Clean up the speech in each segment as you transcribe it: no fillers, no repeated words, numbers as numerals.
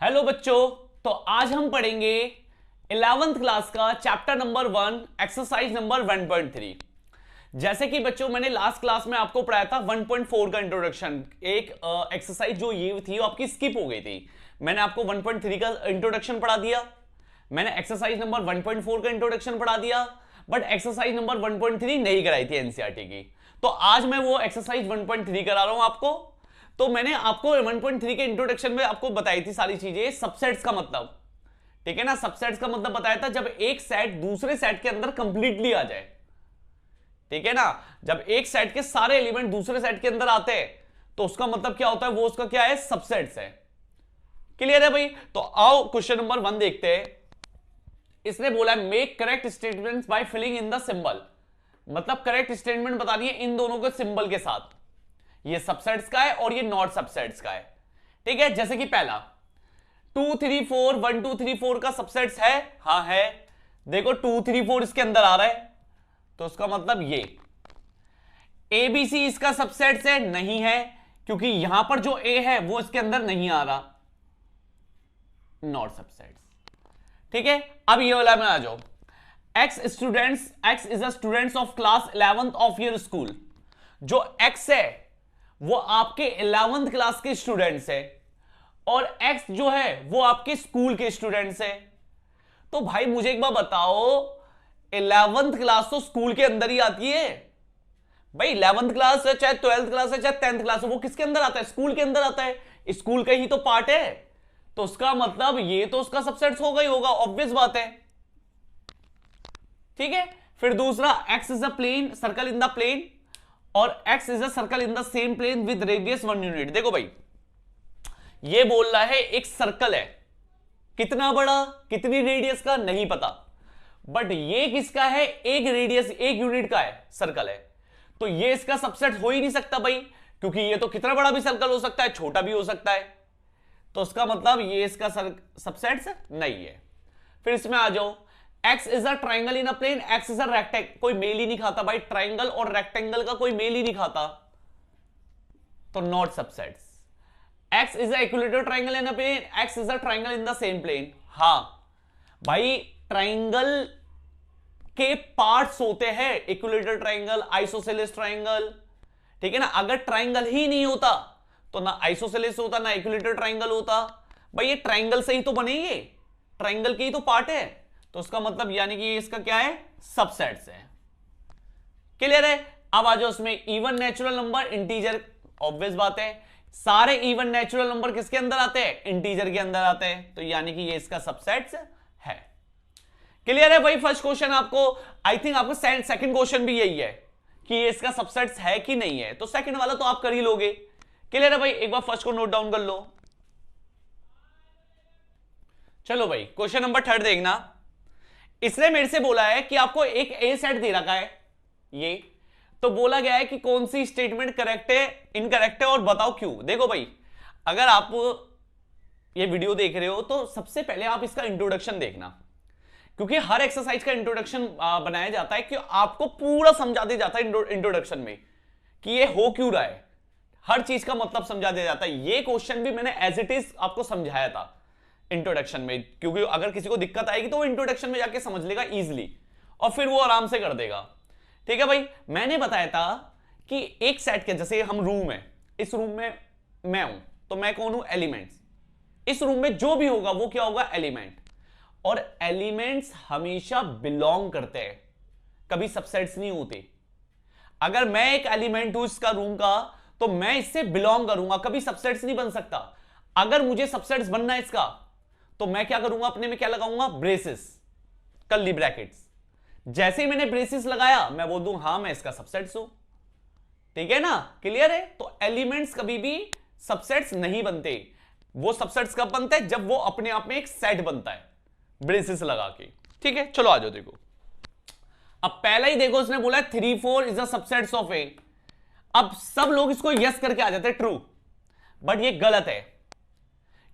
Hello बच्चों। तो आज हम पढ़ेंगे 11th क्लास का चैप्टर नंबर 1 एक्सरसाइज नंबर 1.3। जैसे कि बच्चों मैंने लास्ट क्लास में आपको पढ़ाया था 1.4 का इंट्रोडक्शन। एक एक्सरसाइज जो ये थी वो आपकी स्किप हो गई थी। मैंने आपको 1.3 का इंट्रोडक्शन पढ़ा दिया, मैंने एक्सरसाइज नंबर 1.4 का इंट्रोडक्शन पढ़ा दिया, बट एक्सरसाइज नंबर 1.3 नहीं कराई थी एनसीईआरटी की। तो आज मैं वो एक्सरसाइज 1.3 करा रहा हूं आपको। तो मैंने आपको 1.3 के इंट्रोडक्शन में आपको बताई थी सारी चीजें, सबसेट्स का मतलब, ठीक है ना। सबसेट्स का मतलब बताया था जब एक सेट दूसरे सेट के अंदर कंप्लीटली आ जाए, ठीक है ना। जब एक सेट के सारे एलिमेंट दूसरे सेट के अंदर आते हैं तो उसका मतलब क्या होता है, वो उसका क्या है, सबसेट्स है। क्लियर है भाई। तो आओ क्वेश्चन नंबर 1 देखते हैं। इसने बोला make correct statements by filling in the symbol, मतलब करेक्ट स्टेटमेंट बतानी है इन दोनों के सिंबल के साथ। ये सबसेट्स का है और ये नॉट सबसेट्स का है, ठीक है। जैसे कि पहला 2 3 4 1 2 3 4 का सबसेट्स है, हाँ है। देखो 2 3 4 इसके अंदर आ रहा है, तो उसका मतलब ये ABC इसका सबसेट्स है, नहीं है, क्योंकि यहां पर जो A है वो इसके अंदर नहीं आ रहा, नॉट सबसेट्स, ठीक है। अब ये वाला में आ जाओ। X is a students of class 11th of your school. जो X है वो आपके 11th क्लास के स्टूडेंट्स है और X जो है वो आपके स्कूल के स्टूडेंट्स है। तो भाई मुझे एक बार बताओ, 11th क्लास तो स्कूल के अंदर ही आती है भाई। 11th क्लास है, चाहे 12th क्लास है, चाहे 10th क्लास है, वो किसके अंदर आता है, स्कूल के अंदर आता है। स्कूल का ही तो पार्ट है, तो उसका मतलब ये तो उसका सबसेट्स होगा ही होगा, ऑब्वियस बात है, ठीक है। फिर दूसरा X is a plane circle in the plane और X is a circle in the same plane with radius 1 unit. देखो भाई ये बोल रहा है एक सर्कल है, कितना बड़ा कितनी रेडियस का नहीं पता, बट ये किसका है, एक रेडियस 1 यूनिट का है, सर्कल है। तो ये इसका सबसेट हो ही नहीं सकता भाई, क्योंकि ये तो कितना बड़ा भी सर्कल हो सकता है, छोटा भी हो सकता है, तो उसका मतलब ये इसका सबसेट्स नहीं है। फिर इसमें आ जाओ, X is a triangle in a plane, X is a rectangle, कोई मेल ही नहीं खाता भाई, ट्राइंगल और रेक्टेंगल का कोई मेल ही नहीं खाता, तो not subsets. X is a equilateral triangle in a plane, X is a triangle in the same plane. हाँ भाई, ट्राइंगल के पार्ट्स होते हैं, इक्विलेटरल ट्राइंगल, आइसोसेलेस ट्राइंगल, ठीक है ना। अगर ट्राइंगल ही नहीं होता तो ना आइसोसेलेस होता ना इक्विलेटरल ट्राइंगल होता भाई। ये ट्राइंगल से ही तो बने, ये ट्राइंगल के ही तो पार्ट है, तो उसका मतलब यानी कि इसका क्या है, सबसेट्स है। क्लियर है। अब आ जाओ उसमें even natural number integer, obvious बात है, सारे इवन नेचुरल नंबर किसके अंदर आते हैं, इंटीजर के अंदर आते हैं, तो यानी कि ये इसका सबसेट्स है। क्लियर है भाई। फर्स्ट क्वेश्चन आपको, आई थिंक आपको सेकंड क्वेश्चन भी यही है कि ये इसका सबसेट्स है कि नहीं है, तो सेकंड वाला तो आप कर ही लोगे। क्लियर है भाई। एक बार फर्स्ट को नोट डाउन कर लो। चलो भाई क्वेश्चन नंबर 3 देखना। इसने मेरे से बोला है कि आपको एक ए सेट दे रखा है, ये तो बोला गया है कि कौन सी स्टेटमेंट करेक्ट है, इनकरेक्ट है और बताओ क्यों। देखो भाई, अगर आप ये वीडियो देख रहे हो तो सबसे पहले आप इसका इंट्रोडक्शन देखना, क्योंकि हर एक्सरसाइज का इंट्रोडक्शन बनाया जाता है कि आपको पूरा समझा दिया जाता है इंट्रोडक्शन में कि ये हो क्यों रहा है, हर चीज का मतलब समझा दिया जाता है। ये क्वेश्चन भी मैंने एज इट इज आपको समझाया था इंट्रोडक्शन में, क्योंकि अगर किसी को दिक्कत आएगी तो वो इंट्रोडक्शन में जाके समझ लेगा इजीली और फिर वो आराम से कर देगा, ठीक है भाई। मैंने बताया था कि एक सेट के, जैसे हम रूम है, इस रूम में मैं हूं तो मैं कौन हूं, एलिमेंट्स। इस रूम में जो भी होगा वो क्या होगा, एलिमेंट, और एलिमेंट्स हमेशा बिलोंग करते हैं, कभी सबसेट्स नहीं होते। अगर मैं एक एलिमेंट हूं इसका रूम का तो मैं इससे बिलोंग करूंगा, कभी सबसेट्स नहीं बन सकता। अगर मुझे सबसेट्स बनना है इसका तो मैं क्या करूंगा, अपने में क्या लगाऊंगा, ब्रेसेस, कर्ली ब्रैकेट्स। जैसे ही मैंने ब्रेसेस लगाया मैं बोल दूं हाँ मैं इसका सबसेट्स हूं, ठीक है ना। क्लियर है। तो एलिमेंट्स कभी भी सबसेट्स नहीं बनते। वो सबसेट्स कब बनते हैं, जब वो अपने आप में एक सेट बनता है ब्रेसेस लगा के, ठीक है। चलो आ जाओ देखो। अब पहला ही देखो, उसने बोला 3 4 इज द सबसेट्स ऑफ ए। अब सब लोग इसको यस करके आ जाते हैं ट्रू, बट ये गलत है,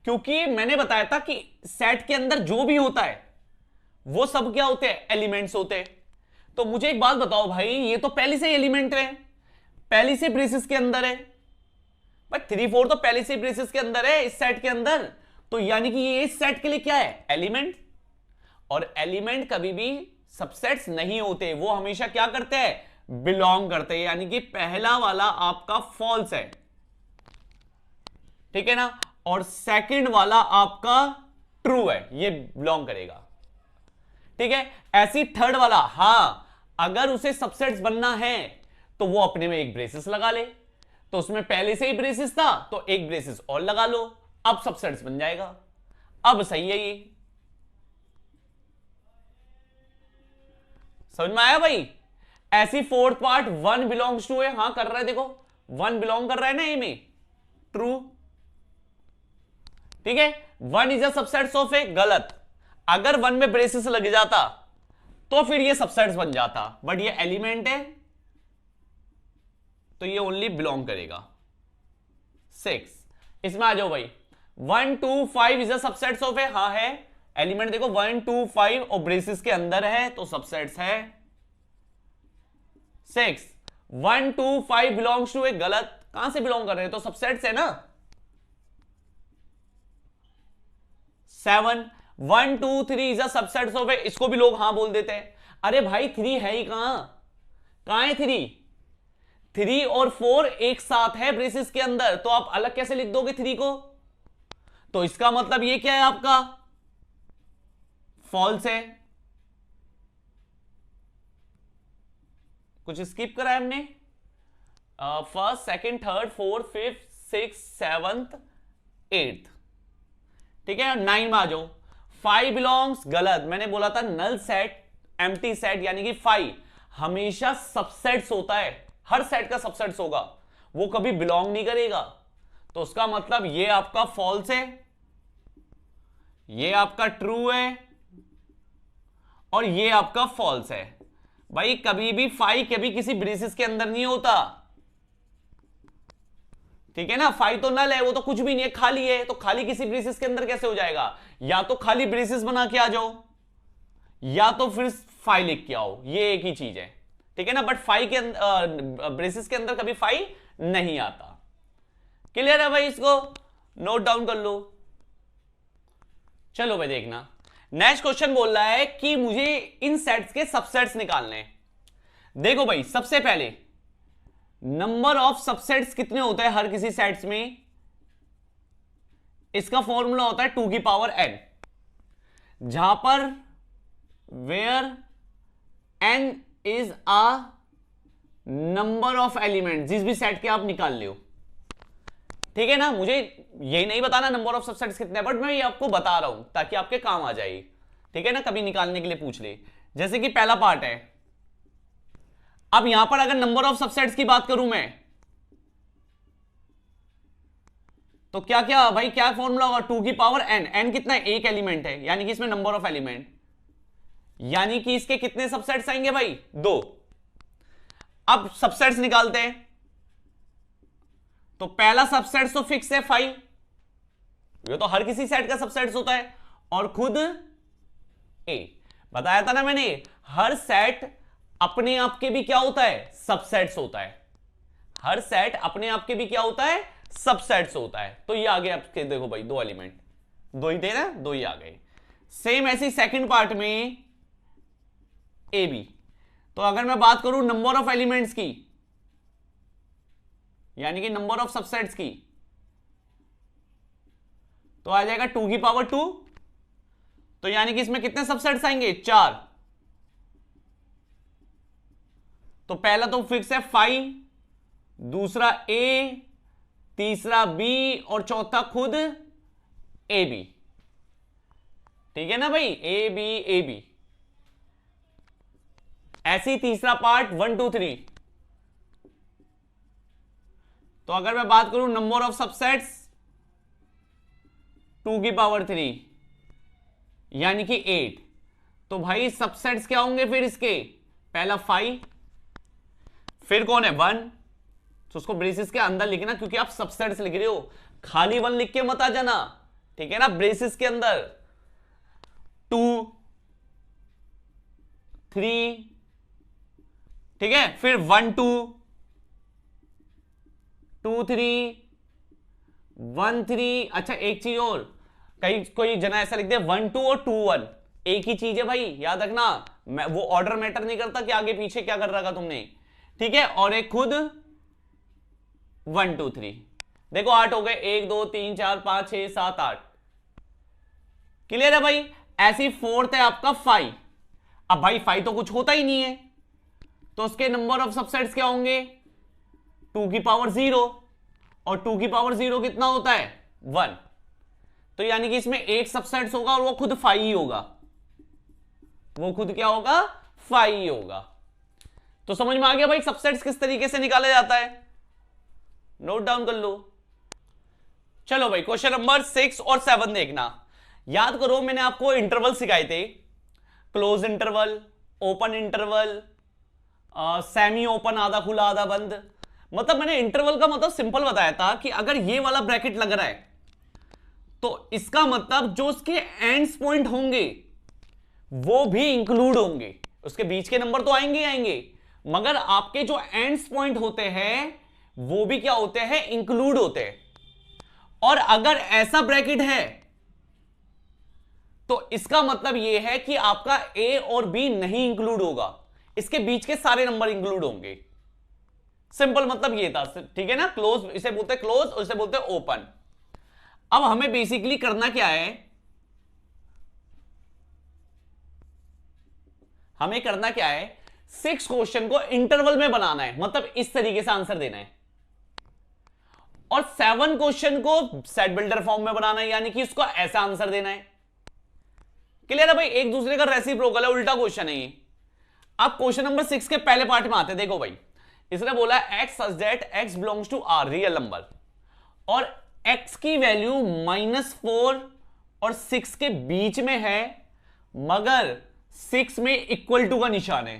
क्योंकि मैंने बताया था कि सेट के अंदर जो भी होता है वो सब क्या होते हैं, एलिमेंट्स होते हैं। तो मुझे एक बात बताओ भाई, ये तो पहले से एलिमेंट है, पहले से ब्रेसेस के अंदर है भाई। 3 4 तो पहले से ब्रेसेस के अंदर है, इस सेट के अंदर तो यानी कि ये इस सेट के लिए क्या है, एलिमेंट। और एलिमेंट कभी भी सबसेट्स नहीं होते, वो हमेशा क्या करते हैं, बिलोंग करते हैं। यानी कि पहला वाला आपका फॉल्स है, ठीक है ना, और सेकंड वाला आपका ट्रू है, ये बिलोंग करेगा, ठीक है। ऐसी थर्ड वाला, हां अगर उसे सबसेट्स बनना है तो वो अपने में एक ब्रेसिस लगा ले, तो उसमें पहले से ही ब्रेसिस था तो एक ब्रेसिस और लगा लो, अब सबसेट्स बन जाएगा। अब सही है, ये समझ में आया भाई। ऐसी fourth part one belongs to है, हां कर रहा है, देखो वन बिलोंग कर रहा है ना ए में, ट्रू, ठीक है। One is a subsets of A, गलत, अगर वन में ब्रेसिस लग जाता तो फिर ये सबसेट्स बन जाता, बट ये एलिमेंट है तो ये ओनली बिलोंग करेगा। 6, इसमें आ जाओ भाई, 1 2 5 इज अ सबसेट्स ऑफ ए, हां है, एलिमेंट देखो 1 2 5 और ब्रेसिस के अंदर है तो सबसेट्स है। 6 1 2 5 बिलोंग्स टू ए, गलत, कहां से बिलोंग कर रहे हैं, तो सबसेट्स है ना। 7 1 2 3 इज अ सबसेट्स ऑफ ए, इसको भी लोग हां बोल देते हैं। अरे भाई 3 है ही कहां है 3, 3 और 4 एक साथ है ब्रेसिस के अंदर, तो आप अलग कैसे लिख दोगे 3 को, तो इसका मतलब ये क्या है आपका, फॉल्स है। कुछ स्किप करा है हमने, first second third fourth fifth six seventh eighth, ठीक है। 9 में आ जाओ, 5 बिलोंग्स, गलत, मैंने बोला था नल सेट एम्प्टी सेट यानी कि 5 हमेशा सबसेट्स होता है, हर सेट का सबसेट्स होगा, वो कभी बिलोंग नहीं करेगा, तो उसका मतलब ये आपका फॉल्स है, ये आपका ट्रू है और ये आपका फॉल्स है। भाई कभी भी 5 कभी किसी ब्रेसिस के अंदर नहीं होता, ठीक है ना, 5 तो नल है, वो तो कुछ भी नहीं है, खाली है, तो खाली किसी ब्रेसिस के अंदर कैसे हो जाएगा, या तो खाली ब्रेसिस बना के आ जाओ या तो फिर 5 लिख के आओ, ये एक ही चीज है, ठीक है ना। बट 5 के ब्रेसिस के अंदर कभी 5 नहीं आता। क्लियर है भाई, इसको नोट डाउन कर लो। चलो भाई देखना, नेक्स्ट क्वेश्चन बोल रहा है कि मुझे इन सेट्स के सबसेट्स निकालने हैं। देखो भाई सबसे पहले नंबर ऑफ सबसेट्स कितने होते हैं हर किसी सेट्स में, इसका फॉर्मूला होता है 2 की पावर n, जहां पर where n is a number of element, जिस भी सेट के आप निकाल ले, ठीक है ना। मुझे यही नहीं बताना नंबर ऑफ सबसेट्स कितने हैं, बट मैं ये आपको बता रहा हूं ताकि आपके काम आ जाए, ठीक है ना, कभी निकालने के लिए पूछ ले। जैसे कि पहला पार्ट है, अब यहां पर अगर नंबर ऑफ सबसेट्स की बात करूं मैं, तो क्या क्या भाई, क्या फॉर्मूला होगा, 2 की पावर n, n कितना है, एक एलिमेंट है, यानी कि इसमें नंबर ऑफ एलिमेंट, यानी कि इसके कितने सबसेट्स आएंगे भाई, 2। अब सबसेट्स निकालते हैं, तो पहला सबसेट तो फिक्स है 5, ये तो हर किसी सेट का सबसेट्स होता है, और खुद ए, बताया था ना मैंने, हर सेट अपने आप के भी क्या होता है, सबसेट्स होता है, हर सेट अपने आप के भी क्या होता है, सबसेट्स होता है। तो ये आ गए आपके, देखो भाई 2 एलिमेंट, 2 ही थे ना, 2 ही आ गए। सेम ऐसी सेकंड पार्ट में ए बी, तो अगर मैं बात करूं नंबर ऑफ एलिमेंट्स की, यानी कि नंबर ऑफ सबसेट्स की, तो आ जाएगा 2 की पावर 2, तो यानी कि इसमें कितने सबसेट्स आएंगे, 4। तो पहला तो फिक्स है 5, दूसरा ए, तीसरा बी और चौथा खुद ए बी, ठीक है ना भाई, ए बी। ऐसी तीसरा पार्ट 1 2 3, तो अगर मैं बात करूं नंबर ऑफ सबसेट्स 2 की पावर 3 यानी कि 8, तो भाई सबसेट्स क्या होंगे फिर इसके, पहला 5, फिर कौन है 1, तो उसको ब्रेसिस के अंदर लिखना, क्योंकि आप सबसेट्स लिख रहे हो, खाली 1 लिख के मत आ जाना, ठीक है ना, ब्रेसिस के अंदर 2 3, ठीक है, फिर 1 2 2 3 1 3। अच्छा एक चीज और, कहीं कोई जना ऐसा लिख दे 1 2 और 2 1, एक ही चीज है भाई, याद रखना। वो ऑर्डर मैटर नहीं करता कि आगे पीछे क्या कर रखा तुमने, ठीक है। और एक खुद 1 2 3, देखो 8 हो गए, 1 2 3 4 5 6 7 8, क्लियर है भाई। ऐसी फोर्थ है आपका 5। अब भाई 5 तो कुछ होता ही नहीं है, तो उसके नंबर ऑफ सबसेट्स क्या होंगे, 2 की पावर 0, और 2 की पावर 0 कितना होता है 1, तो यानी कि इसमें एक सबसेट्स होगा और वो खुद 5 ही होगा, वो खुद क्या होगा 5 ही होगा। तो समझ में आ गया भाई सबसेट्स किस तरीके से निकाला जाता है, नोट डाउन कर लो। चलो भाई क्वेश्चन नंबर 6 और 7 देखना। याद करो मैंने आपको इंटरवल सिखाए थे, close interval, open interval, semi open, आधा खुला आधा बंद। मतलब मैंने इंटरवल का मतलब सिंपल बताया था कि अगर ये वाला ब्रैकेट लग रहा है तो इसका मतलब जो उसके एंड्स पॉइंट होंगे वो भी इंक्लूड होंगे, उसके बीच के नंबर तो आएंगे ही आएंगे, मगर आपके जो एंड्स पॉइंट होते हैं वो भी क्या होते हैं, इंक्लूड होते हैं। और अगर ऐसा ब्रैकेट है तो इसका मतलब यह है कि आपका ए और बी नहीं इंक्लूड होगा, इसके बीच के सारे नंबर इंक्लूड होंगे। सिंपल मतलब ये था, ठीक है ना। क्लोज इसे बोलते हैं क्लोज और इसे बोलते हैं ओपन। अब हमें बेसिकली करना क्या है, हमें करना क्या है, 6 क्वेश्चन को इंटरवल में बनाना है, मतलब इस तरीके से आंसर देना है। और 7 क्वेश्चन को सेट बिल्डर फॉर्म में बनाना है, यानी कि उसको ऐसा आंसर देना है। क्लियर है भाई, एक दूसरे का रेसिप्रोकल है, उल्टा क्वेश्चन है ये। अब क्वेश्चन नंबर 6 के पहले पार्ट में आते हैं। देखो भाई इसने बोला x such that x belongs to r, real number, और x की वैल्यू -4 और 6 के बीच में है, मगर 6 में इक्वल टू का निशान है।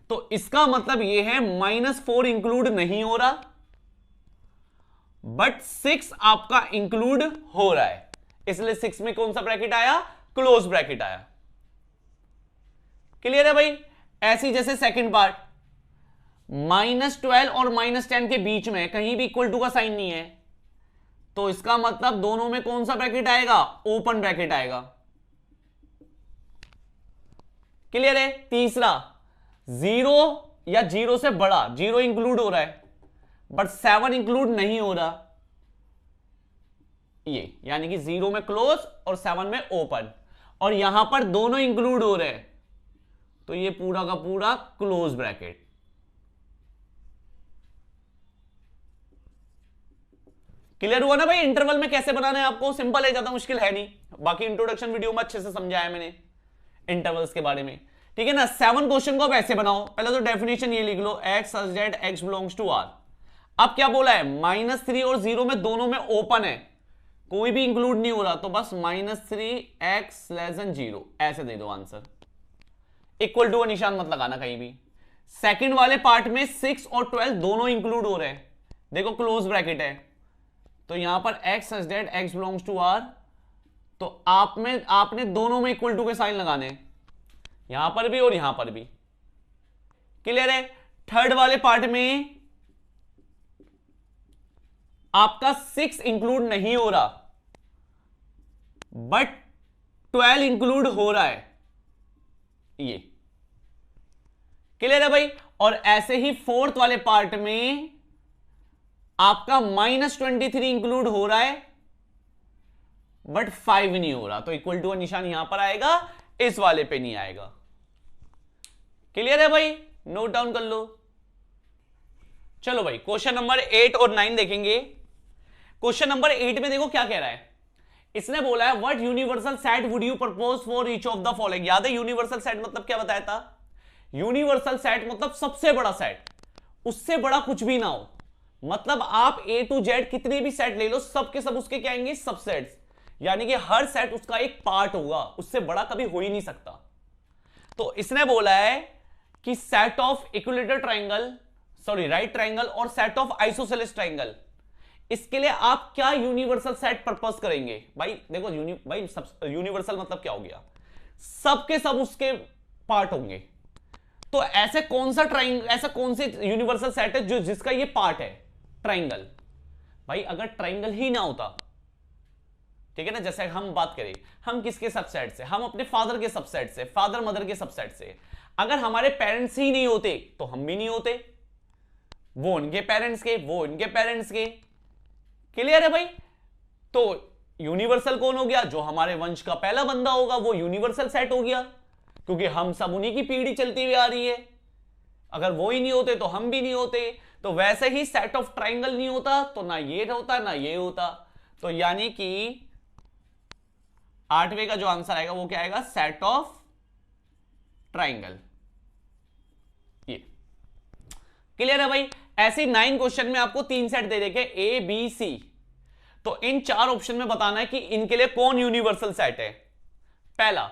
तो इसका मतलब यह है -4 इंक्लूड नहीं हो रहा, बट 6 आपका इंक्लूड हो रहा है, इसलिए 6 में कौन सा ब्रैकेट आया, क्लोज ब्रैकेट आया। क्लियर है भाई। ऐसी जैसे सेकंड पार्ट, -12 और -10 के बीच में कहीं भी इक्वल टू का साइन नहीं है, तो इसका मतलब दोनों में कौन सा ब्रैकेट आएगा, ओपन ब्रैकेट आएगा। क्लियर है। तीसरा 0 या 0 से बड़ा, 0 इंक्लूड हो रहा है बट 7 इंक्लूड नहीं हो रहा, ये यानी कि 0 में क्लोज और 7 में ओपन, और यहां पर दोनों इंक्लूड हो रहे हैं, तो ये पूरा का पूरा क्लोज ब्रैकेट। क्लियर हुआ ना भाई, इंटरवल में कैसे बनाना है आपको, सिंपल है, ज्यादा मुश्किल है नहीं। बाकी इंट्रोडक्शन वीडियो में अच्छे से समझाया मैंने इंटरवल्स के बारे में, ठीक है ना। 7 क्वेश्चन को आप ऐसे बनाओ, पहले तो डेफिनेशन ये लिख लो, x such that x belongs to r। अब क्या बोला है, -3 और 0 में दोनों में ओपन है, कोई भी इंक्लूड नहीं हो रहा, तो बस -3x < 0 ऐसे दे दो आंसर, इक्वल टू का निशान मत लगाना कहीं भी। सेकंड वाले पार्ट में 6 और 12 दोनों इंक्लूड हो रहे हैं, देखो क्लोज ब्रैकेट है, तो यहां पर x such that x belongs to r, तो आपने दोनों में इक्वल टू के साइन लगाने, यहां पर भी और यहां पर भी। क्लियर है। थर्ड वाले पार्ट में आपका 6 इंक्लूड नहीं हो रहा बट 12 इंक्लूड हो रहा है, ये क्लियर है भाई। और ऐसे ही फोर्थ वाले पार्ट में आपका -23 इंक्लूड हो रहा है बट 5 नहीं हो रहा, तो इक्वल टू का निशान यहां पर आएगा, इस वाले पे नहीं आएगा। क्लियर है भाई, नोट डाउन कर लो। चलो भाई क्वेश्चन नंबर 8 और 9 देखेंगे। क्वेश्चन नंबर 8 में देखो क्या कह रहा है, इसने बोला है what universal set would you propose for each of the following. याद है यूनिवर्सल सेट मतलब क्या बताया था, यूनिवर्सल सेट मतलब सबसे बड़ा सेट, उससे बड़ा कुछ भी ना हो, मतलब आप A to Z कितने भी सेट ले लो, सब के सब उसके क्या आएंगे, सबसेट्स, यानी कि हर सेट उसका एक पार्ट होगा, उससे बड़ा कभी हो ही नहीं सकता। तो इसने बोला है कि set of equilateral triangle, sorry right triangle और सेट ऑफ आइसोसेलेस ट्राइंगल, इसके लिए आप क्या यूनिवर्सल सेट प्रपोज करेंगे। भाई देखो भाई यूनिवर्सल मतलब क्या हो गया, सब के सब उसके पार्ट होंगे, तो ऐसे कौन सा ट्राइंगल, ऐसा कौन से यूनिवर्सल सेट है जो जिसका ये पार्ट है, ट्राइंगल। भाई अगर ट्राइंगल ही ना होता ठीक है ना। जैसे हम बात करें, हम किसके सबसेट से, हम अपने फादर के सबसेट से, फादर मदर के सबसेट से। अगर हमारे पेरेंट्स ही नहीं होते तो हम भी नहीं होते, वो उनके पेरेंट्स के, वो इनके पेरेंट्स के। क्लियर है भाई। तो यूनिवर्सल कौन हो गया, जो हमारे वंश का पहला बंदा होगा वो यूनिवर्सल सेट हो गया, क्योंकि हम सब उन्हीं की पीढ़ी चलती हुई आ रही है। अगर वो ही नहीं होते तो हम भी नहीं होते। तो वैसे ही सेट ऑफ ट्राइंगल नहीं होता तो ना ये होता ना ये होता। तो यानी कि 8वें का जो आंसर आएगा वो क्या आएगा, सेट ऑफ ट्राइंगल। ये क्लियर है भाई। ऐसे 9 क्वेश्चन में आपको 3 सेट दे देंगे ए बी सी, तो इन 4 ऑप्शन में बताना है कि इनके लिए कौन यूनिवर्सल सेट है। पहला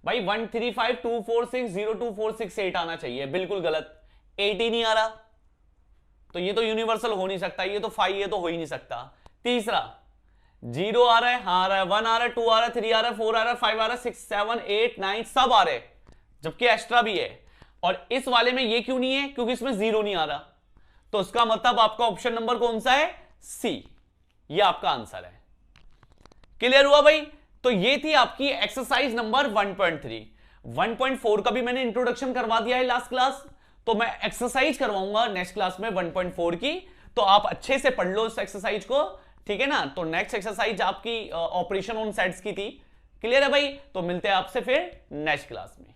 भाई 1 3 5 2 4 6 0 2 4 6 8 आना चाहिए, बिल्कुल गलत, 8 ही नहीं आ रहा, तो ये तो यूनिवर्सल हो नहीं सकता, ये तो 5 ये तो हो ही नहीं सकता। तीसरा 0 आ रहा है, हाँ आ रहा है, 1 आ रहा है, 2 आ रहा है, 3 आ रहा है, 4 आ रहा है, 5 आ रहा है, 6 7 8 9 सब आ रहे, जबकि एक्स्ट्रा भी है। और इस वाले में ये क्यों नहीं है, क्योंकि इसमें 0 नहीं आ रहा। तो इसका मतलब आपका ऑप्शन नंबर कौन सा है, सी, ये आपका आंसर है। क्लियर हुआ भाई। तो ये थी आपकी एक्सरसाइज नंबर 1.3। 1.4 का भी मैंने इंट्रोडक्शन करवा दिया है लास्ट क्लास, तो मैं एक्सरसाइज करवाऊंगा नेक्स्ट क्लास में 1.4 की, तो आप अच्छे से पढ़ लो इस एक्सरसाइज को, ठीक है ना। तो नेक्स्ट एक्सरसाइज आपकी ऑपरेशन ऑन सेट्स की थी। क्लियर है भाई। तो मिलते हैं आपसे फिर नेक्स्ट क्लास में।